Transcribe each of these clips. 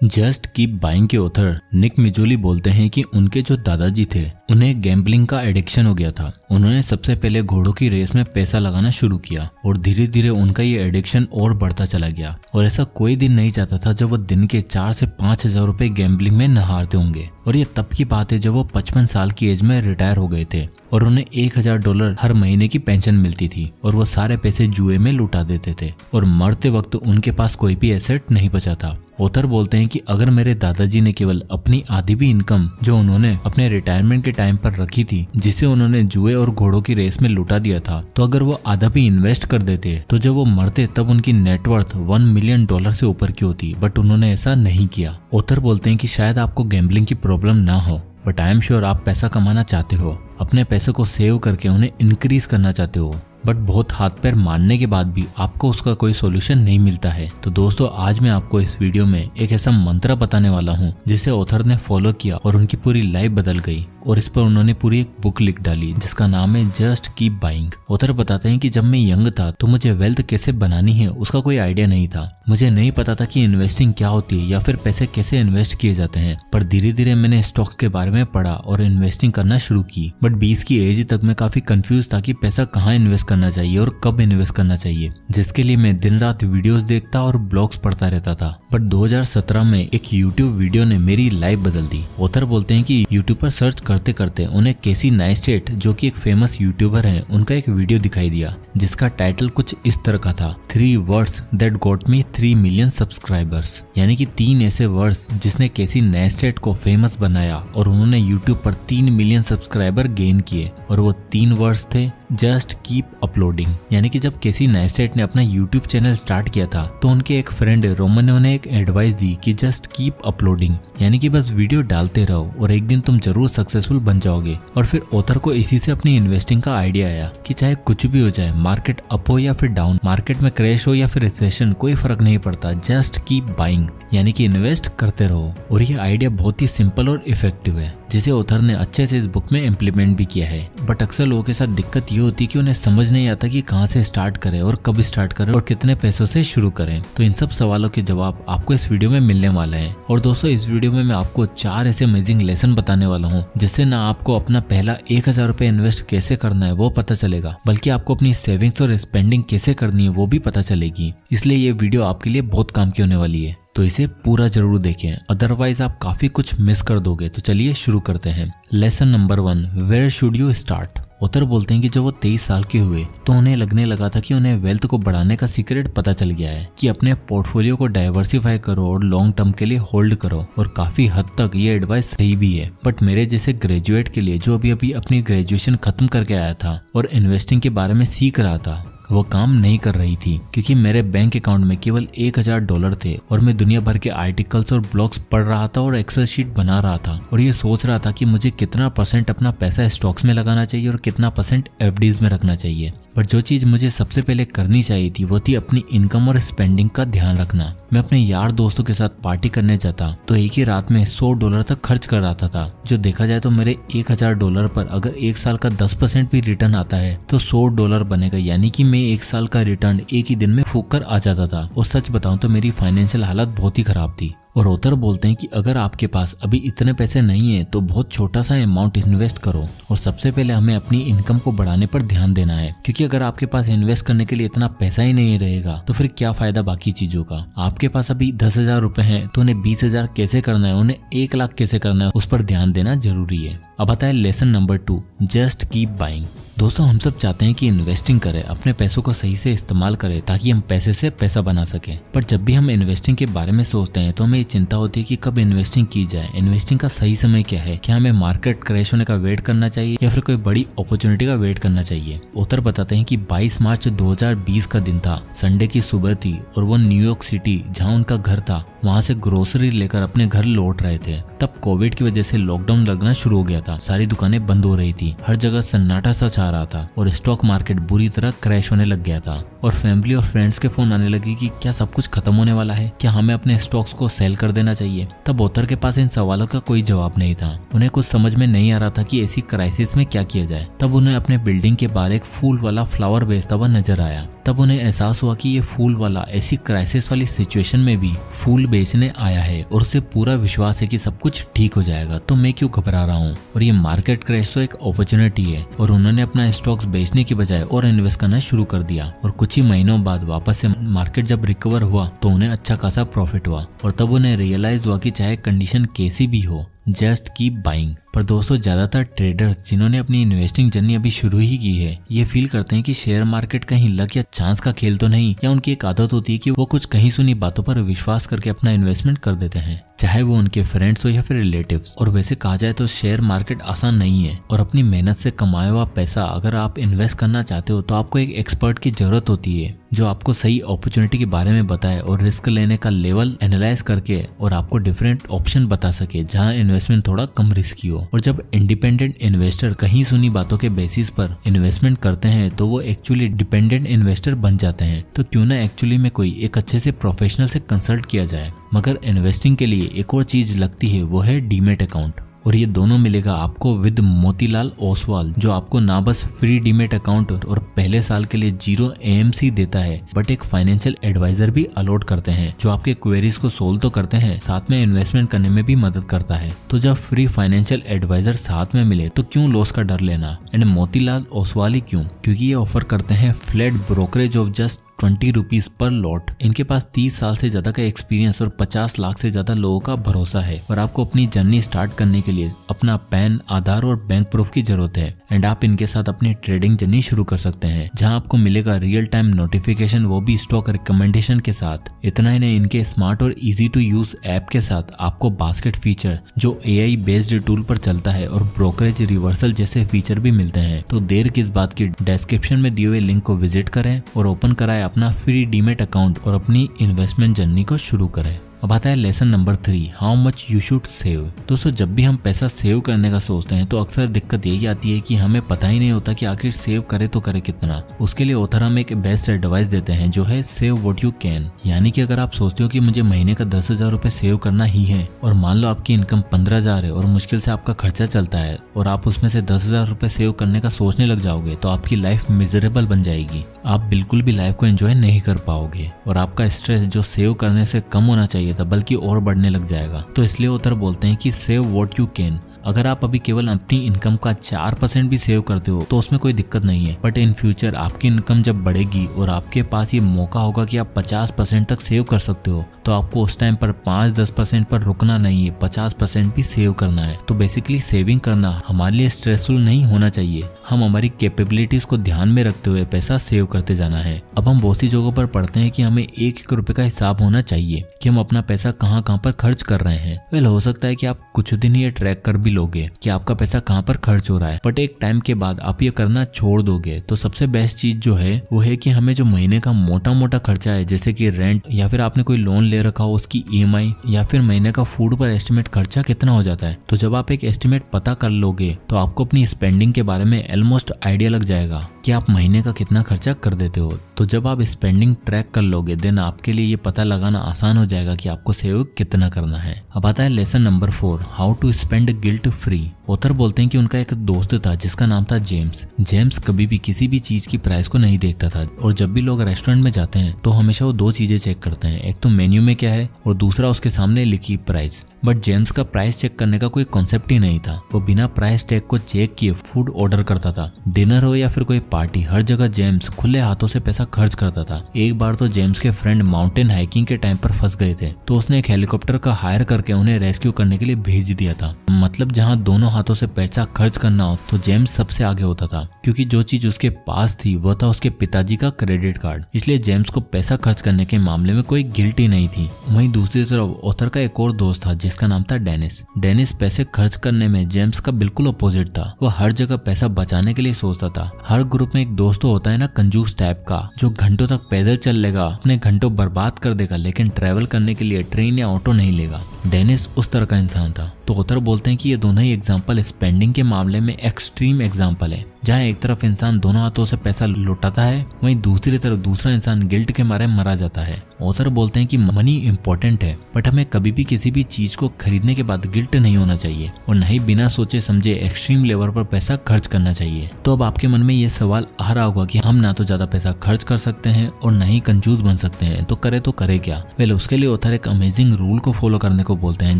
Just keep buying के author निक मिजोली बोलते हैं कि उनके जो दादाजी थे उन्हें गैम्बलिंग का एडिक्शन हो गया था। उन्होंने सबसे पहले घोड़ों की रेस में पैसा लगाना शुरू किया और धीरे धीरे उनका ये एडिक्शन और बढ़ता चला गया और ऐसा कोई दिन नहीं जाता था जब वो दिन के 4 से 5 हजार रुपए गैम्बलिंग में न हारते होंगे। और ये तब की बात है जब वो 55 साल की एज में रिटायर हो गए थे और उन्हें $1000 हर महीने की पेंशन मिलती थी और वो सारे पैसे जुए में लुटा देते थे और मरते वक्त उनके पास कोई भी एसेट नहीं बचा था। ऑथर बोलते हैं कि अगर मेरे दादाजी ने केवल अपनी आधी भी इनकम जो उन्होंने अपने रिटायरमेंट के टाइम पर रखी थी, जिसे उन्होंने जुए और घोड़ों की रेस में लुटा दिया था, तो अगर वो आधा भी इन्वेस्ट कर देते तो जब वो मरते तब उनकी नेटवर्थ $1 मिलियन से ऊपर की होती, बट उन्होंने ऐसा नहीं किया। ऑथर बोलते हैं कि शायद आपको गैम्बलिंग की प्रॉब्लम ना हो, बट आई एम श्योर आप पैसा कमाना चाहते हो, अपने पैसों को सेव करके उन्हें इंक्रीज करना चाहते हो, बट बहुत हाथ पैर मारने के बाद भी आपको उसका कोई सॉल्यूशन नहीं मिलता है। तो दोस्तों, आज मैं आपको इस वीडियो में एक ऐसा मंत्र बताने वाला हूँ जिसे ऑथर ने फॉलो किया और उनकी पूरी लाइफ बदल गई और इस पर उन्होंने पूरी एक बुक लिख डाली जिसका नाम है जस्ट कीप बाइंग। ऑथर बताते हैं कि जब मैं यंग था तो मुझे वेल्थ कैसे बनानी है उसका कोई आइडिया नहीं था। मुझे नहीं पता था कि इन्वेस्टिंग क्या होती है या फिर पैसे कैसे इन्वेस्ट किए जाते हैं, पर धीरे धीरे मैंने स्टॉक्स के बारे में पढ़ा और इन्वेस्टिंग करना शुरू की। बट 20 की एज तक मैं काफी कंफ्यूज था कि पैसा कहाँ इन्वेस्ट करना चाहिए और कब इन्वेस्ट करना चाहिए, जिसके लिए मैं दिन रात वीडियोस देखता और ब्लॉग्स पढ़ता रहता था। बट 2017 में एक यूट्यूब वीडियो ने मेरी लाइफ बदल दी। ऑथर बोलते हैं कि यूट्यूब पर सर्च करते करते उन्हें केसी नाइस्टेट जो कि एक फेमस यूट्यूबर है उनका एक वीडियो दिखाई दिया जिसका टाइटल कुछ इस तरह का था, 3 words that got me 3 million subscribers, यानी कि 3 ऐसे वर्ड्स जिसने केसी नाइस्टेट को फेमस बनाया और उन्होंने यूट्यूब पर 3 मिलियन सब्सक्राइबर गेन किए। और वो 3 वर्ड्स थे जस्ट कीप अपलोडिंग। यानी कि जब केसी नाइस्टेट ने अपना यूट्यूब चैनल स्टार्ट किया था तो उनके एक फ्रेंड रोमन ने उन्हें एक एडवाइस दी कि जस्ट कीप अपलोडिंग, यानी कि बस वीडियो डालते रहो और एक दिन तुम जरूर सक्सेसफुल बन जाओगे। और फिर ऑथर को इसी से अपनी इन्वेस्टिंग का आइडिया आया कि चाहे कुछ भी हो जाए, मार्केट अप हो या फिर डाउन, मार्केट में क्रैश हो या फिर रिसेशन, कोई फर्क नहीं पड़ता, जस्ट कीप बाइंग, यानी कि इन्वेस्ट करते रहो। और ये आइडिया बहुत ही सिंपल और इफेक्टिव है जिसे ऑथर ने अच्छे से इस बुक में इम्प्लीमेंट भी किया है। बट अक्सर लोगों के साथ दिक्कत ये होती है कि उन्हें समझ नहीं आता कि कहाँ से स्टार्ट करें और कब स्टार्ट करें और कितने पैसों से शुरू करें। तो इन सब सवालों के जवाब आपको इस वीडियो में मिलने वाले हैं। और दोस्तों, इस वीडियो में मैं आपको 4 ऐसे अमेजिंग लेसन बताने वाला हूँ जिससे ना आपको अपना पहला 1000 रुपए इन्वेस्ट कैसे करना है वो पता चलेगा, बल्कि आपको अपनी सेविंग्स और स्पेंडिंग कैसे करनी है वो भी पता चलेगी। इसलिए ये वीडियो आपके लिए बहुत काम की होने वाली है, तो इसे पूरा जरूर देखें, अदरवाइज आप काफी कुछ मिस कर दोगे। तो चलिए शुरू करते हैं। Lesson number 1, where should you start. Author बोलते हैं कि जब वो 23 साल के हुए तो उन्हें लगने लगा था कि उन्हें वेल्थ को बढ़ाने का सीक्रेट पता चल गया है कि अपने पोर्टफोलियो को डाइवर्सिफाई करो और लॉन्ग टर्म के लिए होल्ड करो। और काफी हद तक ये एडवाइस सही भी है, बट मेरे जैसे ग्रेजुएट के लिए जो अभी अपनी ग्रेजुएशन खत्म करके आया था और इन्वेस्टिंग के बारे में सीख रहा था, वो काम नहीं कर रही थी क्योंकि मेरे बैंक अकाउंट में केवल $1000 थे और मैं दुनिया भर के आर्टिकल्स और ब्लॉग्स पढ़ रहा था और एक्सेल शीट बना रहा था और ये सोच रहा था कि मुझे कितना % अपना पैसा स्टॉक्स में लगाना चाहिए और कितना % FDs में रखना चाहिए। बट जो चीज मुझे सबसे पहले करनी चाहिए थी वो थी अपनी इनकम और स्पेंडिंग का ध्यान रखना। मैं अपने यार दोस्तों के साथ पार्टी करने जाता तो एक ही रात में $100 तक खर्च कर रहा था। जो देखा जाए तो मेरे $1000 पर अगर 1 साल का 10% भी रिटर्न आता है तो $100 बनेगा, यानी कि मैं 1 साल का रिटर्न एक ही दिन में फूक कर आ जाता था। और सच बताऊं तो मेरी फाइनेंशियल हालत बहुत ही खराब थी। और ऑथर बोलते हैं कि अगर आपके पास अभी इतने पैसे नहीं है तो बहुत छोटा सा अमाउंट इन्वेस्ट करो और सबसे पहले हमें अपनी इनकम को बढ़ाने पर ध्यान देना है, क्योंकि अगर आपके पास इन्वेस्ट करने के लिए इतना पैसा ही नहीं रहेगा तो फिर क्या फायदा बाकी चीजों का। आपके पास अभी 10,000 रुपए हैं तो उन्हें 20,000 कैसे करना है, उन्हें 1 लाख कैसे करना है, उस पर ध्यान देना जरूरी है। अब बताए lesson number 2, just keep buying. दोस्तों, हम सब चाहते हैं कि इन्वेस्टिंग करें, अपने पैसों को सही से इस्तेमाल करें ताकि हम पैसे से पैसा बना सकें। पर जब भी हम इन्वेस्टिंग के बारे में सोचते हैं तो हमें ये चिंता होती है कि कब इन्वेस्टिंग की जाए, इन्वेस्टिंग का सही समय क्या है, क्या हमें मार्केट क्रैश होने का वेट करना चाहिए या फिर कोई बड़ी अपॉर्चुनिटी का वेट करना चाहिए। ऑथर बताते हैं कि 22 मार्च 2020 का दिन था, संडे की सुबह थी और वो न्यूयॉर्क सिटी जहाँ उनका घर था वहाँ से ग्रोसरी लेकर अपने घर लौट रहे थे। तब कोविड की वजह से लॉकडाउन लगना शुरू हो गया था था, सारी दुकानें बंद हो रही थी, हर जगह सन्नाटा सा छा रहा था और स्टॉक मार्केट बुरी तरह क्रैश होने लग गया था। और फैमिली और फ्रेंड्स के फोन आने लगे कि क्या सब कुछ खत्म होने वाला है, क्या हमें अपने स्टॉक्स को सेल कर देना चाहिए। तब ऑथर के पास इन सवालों का कोई जवाब नहीं था। उन्हें कुछ समझ में नहीं आ रहा था कि ऐसी क्राइसिस में क्या किया जाए। तब उन्हें अपने बिल्डिंग के बाहर एक फूल वाला फ्लावर बेचता हुआ नजर आया। तब उन्हें एहसास हुआ कि ये फूल वाला ऐसी क्राइसिस वाली सिचुएशन में भी फूल बेचने आया है और उसे पूरा विश्वास है कि सब कुछ ठीक हो जाएगा, तो मैं क्यों घबरा रहा हूँ। और ये मार्केट क्रैश तो एक अपॉर्चुनिटी है और उन्होंने अपना स्टॉक्स बेचने की बजाय और इन्वेस्ट करना शुरू कर दिया। और कुछ ही महीनों बाद वापस से मार्केट जब रिकवर हुआ तो उन्हें अच्छा खासा प्रॉफिट हुआ और तब उन्हें रियलाइज हुआ कि चाहे कंडीशन कैसी भी हो, जस्ट कीप बाइंग। पर दोस्तों, ज्यादातर ट्रेडर्स जिन्होंने अपनी इन्वेस्टिंग जर्नी अभी शुरू ही की है, ये फील करते हैं कि शेयर मार्केट कहीं लक या चांस का खेल तो नहीं, या उनकी एक आदत होती है कि वो कुछ कहीं सुनी बातों पर विश्वास करके अपना इन्वेस्टमेंट कर देते हैं, चाहे वो उनके फ्रेंड्स हो या फिर रिलेटिव्स। और वैसे कहा जाए तो शेयर मार्केट आसान नहीं है और अपनी मेहनत से कमाया हुआ पैसा अगर आप इन्वेस्ट करना चाहते हो तो आपको एक एक्सपर्ट की जरूरत होती है जो आपको सही अपॉर्चुनिटी के बारे में बताए और रिस्क लेने का लेवल एनालाइज करके और आपको डिफरेंट ऑप्शन बता सके जहां इन्वेस्टमेंट थोड़ा कम रिस्की हो। और जब इंडिपेंडेंट इन्वेस्टर कहीं सुनी बातों के बेसिस पर इन्वेस्टमेंट करते हैं तो वो एक्चुअली डिपेंडेंट इन्वेस्टर बन जाते हैं। तो क्यों ना एक्चुअली में कोई एक अच्छे से प्रोफेशनल से कंसल्ट किया जाए। मगर इन्वेस्टिंग के लिए एक और चीज लगती है, वो है डीमेट अकाउंट। और ये दोनों मिलेगा आपको विद मोतीलाल ओसवाल, जो आपको ना बस फ्री डीमेट अकाउंट और पहले साल के लिए 0 AMC देता है, बट एक फाइनेंशियल एडवाइजर भी अलॉट करते हैं जो आपके क्वेरीज को सोल्व तो करते हैं, साथ में इन्वेस्टमेंट करने में भी मदद करता है। तो जब फ्री फाइनेंशियल एडवाइजर साथ में मिले तो क्यों लॉस का डर लेना। एंड मोतीलाल ओसवाल ही क्यों? क्योंकि ये ऑफर करते हैं flat brokerage of just 20 rupees per lot. इनके पास 30 साल से ज्यादा का एक्सपीरियंस और 50 लाख से ज्यादा लोगों का भरोसा है। और आपको अपनी जर्नी स्टार्ट करने के लिए अपना पैन, आधार और बैंक प्रूफ की जरूरत है। एंड आप इनके साथ अपनी ट्रेडिंग जर्नी शुरू कर सकते हैं, जहां आपको मिलेगा रियल टाइम नोटिफिकेशन, वो भी स्टॉक रिकमेंडेशन के साथ। इतना ही नहीं, इनके स्मार्ट और इजी टू यूज ऐप के साथ आपको बास्केट फीचर जो AI बेस्ड टूल पर चलता है और ब्रोकरेज रिवर्सल जैसे फीचर भी मिलते हैं। तो देर किस बात की, डिस्क्रिप्शन में दिए हुए लिंक को विजिट करें और ओपन कराएं अपना फ्री डीमेट अकाउंट और अपनी इन्वेस्टमेंट जर्नी को शुरू करें। अब आता है lesson number 3, how much you should save. दोस्तों, जब भी हम पैसा सेव करने का सोचते हैं तो अक्सर दिक्कत यही आती है कि हमें पता ही नहीं होता कि आखिर सेव करे तो करे कितना। उसके लिए ऑथर हमें एक बेस्ट एडवाइस देते हैं जो है सेव व्हाट यू कैन। यानी कि अगर आप सोचते हो कि मुझे महीने का 10,000 रुपए सेव करना ही है और मान लो आपकी इनकम 15,000 है और मुश्किल से आपका खर्चा चलता है और आप उसमें से 10,000 रुपए सेव करने का सोचने लग जाओगे तो आपकी लाइफ मिजरेबल बन जाएगी। आप बिल्कुल भी लाइफ को एंजॉय नहीं कर पाओगे और आपका स्ट्रेस जो सेव करने से कम होना चाहिए था बल्कि और बढ़ने लग जाएगा। तो इसलिए ऑथर बोलते हैं कि सेव व्हाट यू कैन। अगर आप अभी केवल अपनी इनकम का 4% भी सेव करते हो तो उसमें कोई दिक्कत नहीं है, बट इन फ्यूचर आपकी इनकम जब बढ़ेगी और आपके पास ये मौका होगा कि आप 50% तक सेव कर सकते हो तो आपको उस टाइम पर 5-10% पर रुकना नहीं है, 50% भी सेव करना है। तो बेसिकली सेविंग करना हमारे लिए स्ट्रेसफुल नहीं होना चाहिए, हम हमारी कैपेबिलिटीज को ध्यान में रखते हुए पैसा सेव करते जाना है। अब हम बहुत सी जगहों पर पढ़ते हैं कि हमें एक रुपए का हिसाब होना चाहिए कि हम अपना पैसा कहाँ पर खर्च कर रहे हैं। वेल, हो सकता है कि आप कुछ दिन ये ट्रैक कर भी लोगे कि आपका पैसा कहाँ पर खर्च हो रहा है, बट एक टाइम के बाद आप ये करना छोड़ दोगे। तो सबसे बेस्ट चीज जो है वो है कि हमें जो महीने का मोटा मोटा खर्चा है, जैसे कि रेंट या फिर आपने कोई लोन ले रखा हो उसकी EMI या फिर महीने का फूड पर एस्टिमेट खर्चा कितना हो जाता है, तो जब आप एक एस्टिमेट पता कर लोगे तो आपको अपनी स्पेंडिंग के बारे में ऑलमोस्ट आइडिया लग जाएगा कि आप महीने का कितना खर्चा कर देते हो। तो जब आप स्पेंडिंग ट्रैक कर लोगे देन आपके लिए ये पता लगाना आसान हो जाएगा कि आपको सेव कितना करना है। अब आता है lesson number 4, how to spend guilt free. Author बोलते हैं कि उनका एक दोस्त था जिसका नाम था जेम्स। जेम्स कभी भी किसी भी चीज की प्राइस को नहीं देखता था और जब भी लोग रेस्टोरेंट में जाते हैं तो हमेशा वो 2 चीजें चेक करते हैं, एक तो मेन्यू में क्या है और दूसरा उसके सामने लिखी प्राइस। बट जेम्स का प्राइस चेक करने का कोई कॉन्सेप्ट ही नहीं था। वो बिना प्राइस टैग को चेक किए फूड ऑर्डर करता था। डिनर हो या फिर कोई पार्टी, हर जगह जेम्स खुले हाथों से पैसा खर्च करता था। एक बार तो जेम्स के फ्रेंड माउंटेन हाइकिंग के टाइम पर फंस गए थे तो उसने एक हेलीकॉप्टर का हायर करके उन्हें रेस्क्यू करने के लिए भेज दिया था। मतलब जहाँ दोनों हाथों से पैसा खर्च करना हो तो जेम्स सबसे आगे होता था, क्योंकि जो चीज उसके पास थी वो था उसके पिताजी का क्रेडिट कार्ड। इसलिए जेम्स को पैसा खर्च करने के मामले में कोई गिल्ट ही नहीं थी। वहीं दूसरी तरफ ऑथर का एक और दोस्त था जिसका नाम था डेनिस। डेनिस पैसे खर्च करने में जेम्स का बिल्कुल अपोजिट था। वो हर जगह पैसा बचाने के लिए सोचता था। हर ग्रुप में एक दोस्त तो होता है ना कंजूस टाइप का, जो घंटों तक पैदल चल लेगा, अपने घंटों बर्बाद कर देगा लेकिन ट्रेवल करने के लिए ट्रेन या ऑटो नहीं लेगा। डेनिस उस तरह का इंसान था। तो ऑथर बोलते हैं कि ये दोनों ही एग्जाम्पल स्पेंडिंग के मामले में एक्सट्रीम एग्जाम्पल है, जहाँ एक तरफ इंसान दोनों हाथों से पैसा लुटाता है, वहीं दूसरी तरफ दूसरा इंसान गिल्ट के मारे मरा जाता है। ऑथर बोलते हैं कि मनी इंपॉर्टेंट है, बट हमें कभी भी किसी भी चीज को खरीदने के बाद गिल्ट नहीं होना चाहिए और न ही बिना सोचे समझे एक्सट्रीम लेवल पर पैसा खर्च करना चाहिए। तो अब आपके मन में ये सवाल आ रहा होगा कि हम ना तो ज्यादा पैसा खर्च कर सकते हैं और न ही कंजूस बन सकते हैं, तो करे क्या? वेल, उसके लिए ऑथर एक अमेजिंग रूल को फॉलो करने को बोलते हैं,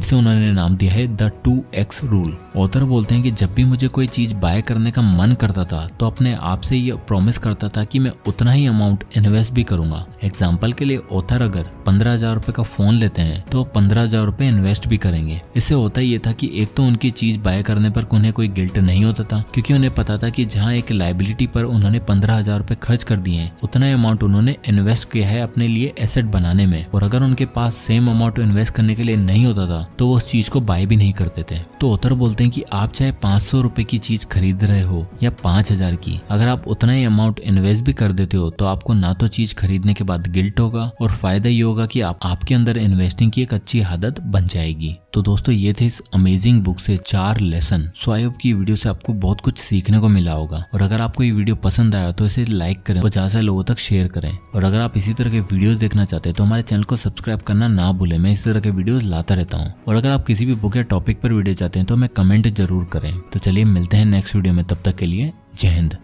जिसे उन्होंने नाम दिया है द 2x रूल। ऑथर बोलते हैं कि जब भी मुझे कोई चीज बाय करने का मन करता था तो अपने आप से ये प्रॉमिस करता था कि मैं उतना ही अमाउंट इन्वेस्ट भी करूंगा। एग्जाम्पल के लिए ऑथर अगर 15,000 रुपए का फोन लेते हैं तो 15,000 रुपए इन्वेस्ट भी करेंगे। इससे होता ये था कि एक तो उनकी चीज बाय करने पर उन्हें कोई गिल्ट नहीं होता था, क्योंकि उन्हें पता था कि जहाँ एक लायबिलिटी पर उन्होंने 15,000 रुपए खर्च कर दिए हैं, उतना ही अमाउंट उन्होंने इन्वेस्ट किया है अपने लिए एसेट बनाने में। और अगर उनके पास सेम अमाउंट इन्वेस्ट करने के लिए नहीं होता था तो वो उस चीज को बाय भी नहीं करते थे। तो ऑथर बोलते हैं कि आप चाहे 500 रुपए की चीज खरीद रहे हो या 5,000 की, अगर आप उतना ही अमाउंट इन्वेस्ट भी कर देते हो तो आपको ना तो चीज खरीदने के बाद गिल्ट होगा और फायदा ये होगा कि आपके अंदर इन्वेस्टिंग की एक अच्छी आदत बन जाएगी। तो दोस्तों, ये थे इस अमेजिंग बुक से 4 लेसन। सो आई होप की वीडियो से आपको बहुत कुछ सीखने को मिला होगा, और अगर आपको ये वीडियो पसंद आया तो इसे लाइक करें और ज्यादा से लोगों तक शेयर करें। और अगर आप इसी तरह के वीडियोस देखना चाहते हैं तो हमारे चैनल को सब्सक्राइब करना ना भूलें। मैं इस तरह के वीडियोस लाता रहता हूँ। और अगर आप किसी भी बुक या टॉपिक पर वीडियो चाहते हैं तो हमें कमेंट जरूर करें। तो चलिए मिलते हैं नेक्स्ट वीडियो में, तब तक के लिए जय हिंद।